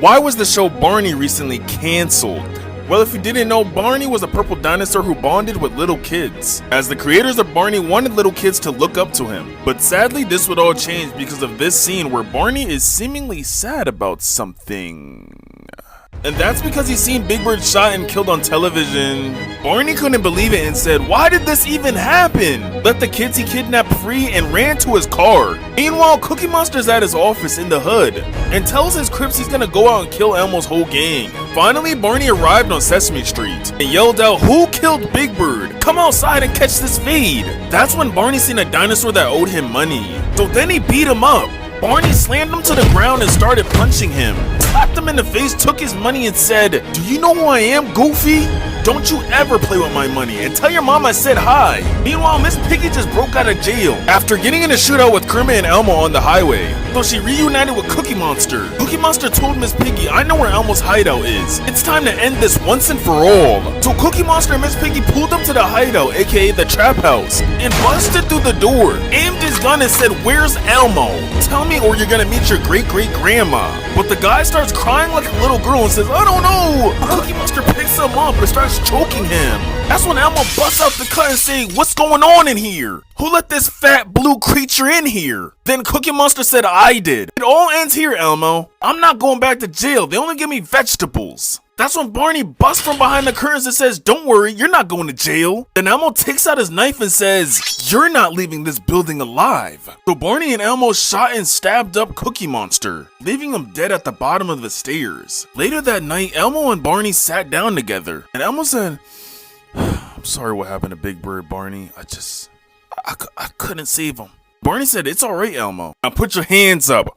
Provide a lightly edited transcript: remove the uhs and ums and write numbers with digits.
Why was the show Barney recently cancelled? Well, if you didn't know, Barney was a purple dinosaur who bonded with little kids, as the creators of Barney wanted little kids to look up to him. But sadly, this would all change because of this scene where Barney is seemingly sad about something. And that's because he's seen Big Bird shot and killed on television. Barney couldn't believe it and said, "Why did this even happen?" Let the kids he kidnapped free and ran to his car. Meanwhile, Cookie Monster's at his office in the hood and tells his Crips he's gonna go out and kill Elmo's whole gang. Finally, Barney arrived on Sesame Street and yelled out, "Who killed Big Bird? Come outside and catch this fade." That's when Barney seen a dinosaur that owed him money. So then he beat him up. Barney slammed him to the ground and started punching him. Slapped him in the face, took his money and said, "Do you know who I am, Goofy? Don't you ever play with my money, and tell your mom I said hi." Meanwhile, Miss Piggy just broke out of jail after getting in a shootout with Kermit and Elmo on the highway. So she reunited with Cookie Monster. Cookie Monster told Miss Piggy, "I know where Elmo's hideout is. It's time to end this once and for all." So Cookie Monster and Miss Piggy pulled up to the hideout, aka the trap house, and busted through the door, aimed his gun and said, "Where's Elmo? Tell me or you're gonna meet your great-great-grandma." But the guy starts crying like a little girl and says, "I don't know." Cookie Monster picks him up and starts choking him. That's when Elmo busts out the cut and says, "What's going on in here? Who let this fat blue creature in here?" Then Cookie Monster said, "I did." It all ends here, Elmo. I'm not going back to jail. They only give me vegetables. That's when Barney busts from behind the curtains and says, "Don't worry, you're not going to jail." Then Elmo takes out his knife and says, "You're not leaving this building alive." So Barney and Elmo shot and stabbed up Cookie Monster, leaving him dead at the bottom of the stairs. Later that night, Elmo and Barney sat down together, and Elmo said, "I'm sorry what happened to Big Bird, Barney. I couldn't save him." Barney said, "It's alright, Elmo. Now put your hands up."